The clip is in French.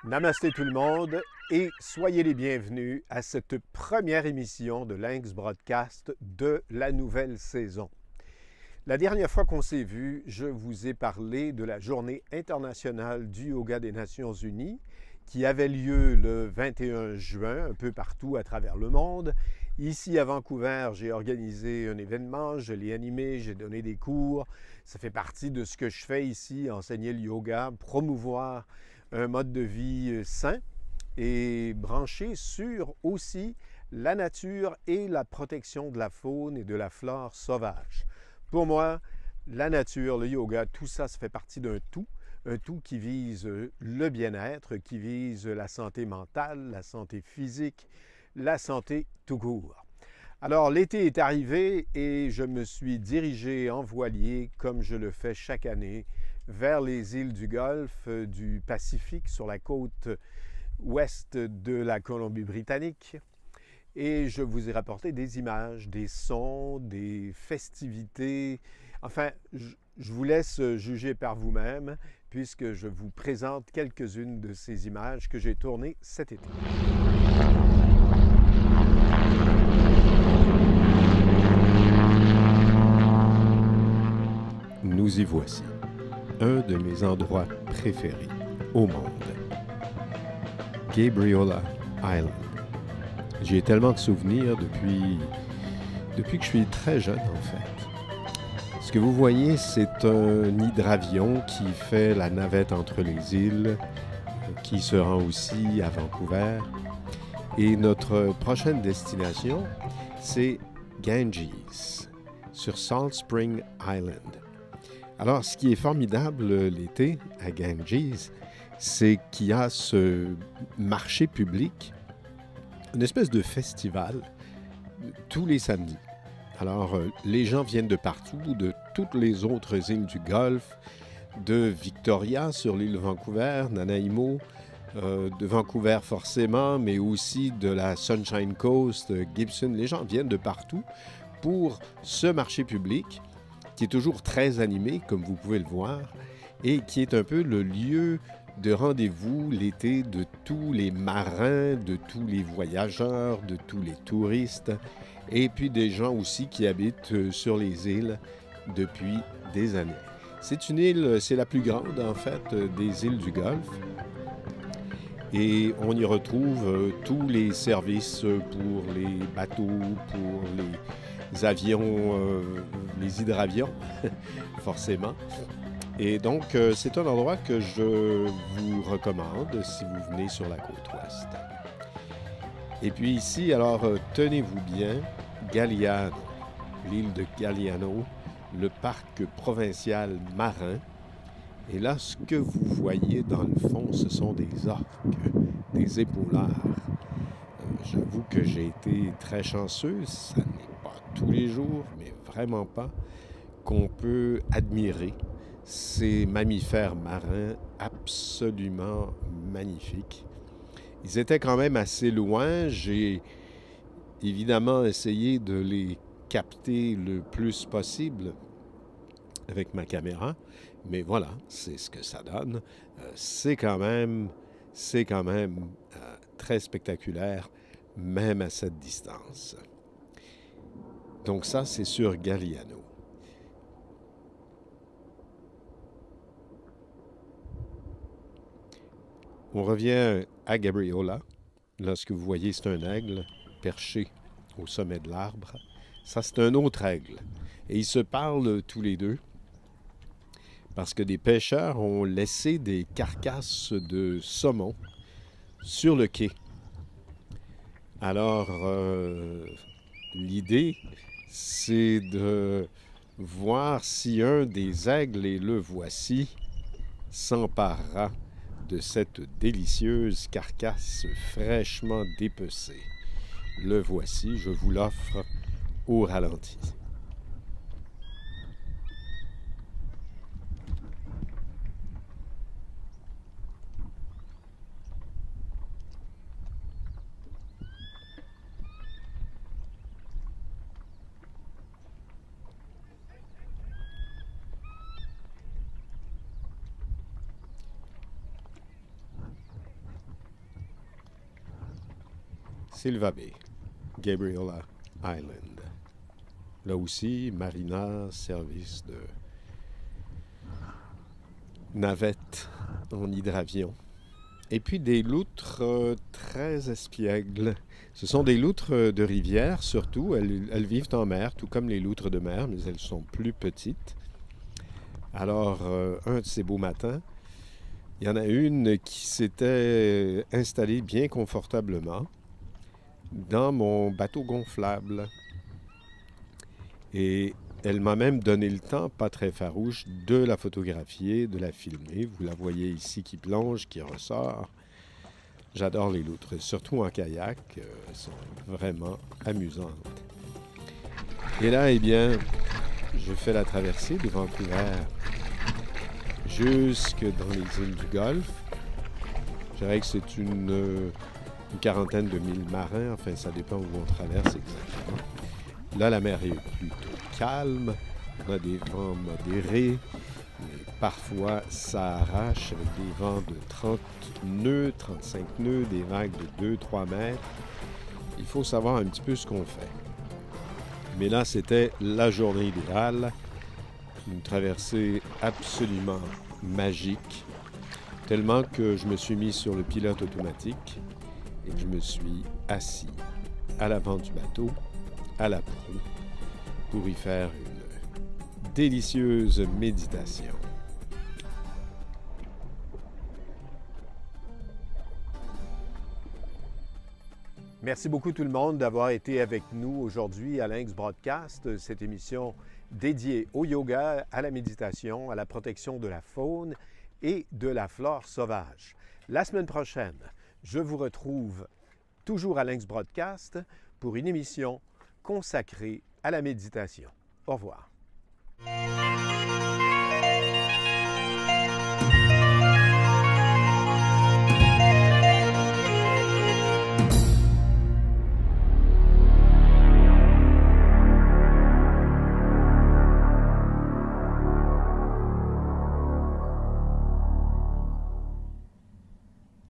Namasté tout le monde et soyez les bienvenus à cette première émission de Lynx Broadcast de la nouvelle saison. La dernière fois qu'on s'est vu, je vous ai parlé de la Journée internationale du yoga des Nations unies qui avait lieu le 21 juin un peu partout à travers le monde. Ici à Vancouver, j'ai organisé un événement, je l'ai animé, j'ai donné des cours. Ça fait partie de ce que je fais ici, enseigner le yoga, promouvoir un mode de vie sain et branché sur aussi la nature et la protection de la faune et de la flore sauvage. Pour moi, la nature, le yoga, tout ça, ça fait partie d'un tout qui vise le bien-être, qui vise la santé mentale, la santé physique, la santé tout court. Alors, l'été est arrivé et je me suis dirigé en voilier, comme je le fais chaque année, vers les îles du Golfe, du Pacifique, sur la côte ouest de la Colombie-Britannique. Et je vous ai rapporté des images, des sons, des festivités. Enfin, je vous laisse juger par vous-même, puisque je vous présente quelques-unes de ces images que j'ai tournées cet été. Nous y voici, un de mes endroits préférés au monde, Gabriola Island. J'ai tellement de souvenirs depuis que je suis très jeune, en fait. Ce que vous voyez, c'est un hydravion qui fait la navette entre les îles, qui se rend aussi à Vancouver. Et notre prochaine destination, c'est Ganges, sur Salt Spring Island. Alors, ce qui est formidable l'été à Ganges, c'est qu'il y a ce marché public, une espèce de festival, tous les samedis. Alors, les gens viennent de partout, de toutes les autres îles du Golfe, de Victoria sur l'île de Vancouver, Nanaimo, de Vancouver forcément, mais aussi de la Sunshine Coast, Gibson. Les gens viennent de partout pour ce marché public qui est toujours très animé, comme vous pouvez le voir, et qui est un peu le lieu de rendez-vous l'été de tous les marins, de tous les voyageurs, de tous les touristes, et puis des gens aussi qui habitent sur les îles depuis des années. C'est une île, c'est la plus grande en fait des îles du Golfe, et on y retrouve tous les services pour les bateaux, pour les avions, les hydravions, forcément. Et donc, c'est un endroit que je vous recommande si vous venez sur la côte ouest. Et puis ici, alors, tenez-vous bien, Galiano, l'île de Galiano, le parc provincial marin. Et là, ce que vous voyez dans le fond, ce sont des orques, des épaulards. J'avoue que j'ai été très chanceux, ça n'est pas tous les jours, mais vraiment pas, qu'on peut admirer ces mammifères marins absolument magnifiques. Ils étaient quand même assez loin. J'ai évidemment essayé de les capter le plus possible avec ma caméra, mais voilà, c'est ce que ça donne. C'est quand même très spectaculaire, même à cette distance. Donc ça, c'est sur Galiano. On revient à Gabriola. Là, ce que vous voyez, c'est un aigle perché au sommet de l'arbre. Ça, c'est un autre aigle. Et ils se parlent tous les deux parce que des pêcheurs ont laissé des carcasses de saumon sur le quai. Alors, l'idée, c'est de voir si un des aigles, et le voici, s'emparera de cette délicieuse carcasse fraîchement dépecée. Le voici, je vous l'offre au ralenti. Silva Bay, Gabriola Island. Là aussi, marina, service de navette en hydravion. Et puis des loutres très espiègles. Ce sont des loutres de rivière surtout. Elles vivent en mer, tout comme les loutres de mer, mais elles sont plus petites. Alors, un de ces beaux matins, il y en a une qui s'était installée bien confortablement dans mon bateau gonflable. Et elle m'a même donné le temps, pas très farouche, de la photographier, de la filmer. Vous la voyez ici qui plonge, qui ressort. J'adore les loutres, surtout en kayak. Elles sont vraiment amusantes. Et là, eh bien, je fais la traversée de Vancouver jusque dans les îles du Golfe. Je dirais que c'est une quarantaine de milles marins. Enfin, ça dépend où on traverse exactement. Là, la mer est plutôt calme. On a des vents modérés. Mais parfois, ça arrache avec des vents de 30 nœuds, 35 nœuds, des vagues de 2-3 mètres. Il faut savoir un petit peu ce qu'on fait. Mais là, c'était la journée idéale. Une traversée absolument magique. Tellement que je me suis mis sur le pilote automatique et que je me suis assis à l'avant du bateau, à la proue, pour y faire une délicieuse méditation. Merci beaucoup tout le monde d'avoir été avec nous aujourd'hui à Lynx Broadcast, cette émission dédiée au yoga, à la méditation, à la protection de la faune et de la flore sauvage. La semaine prochaine, je vous retrouve toujours à Lynx Broadcast pour une émission consacrée à la méditation. Au revoir.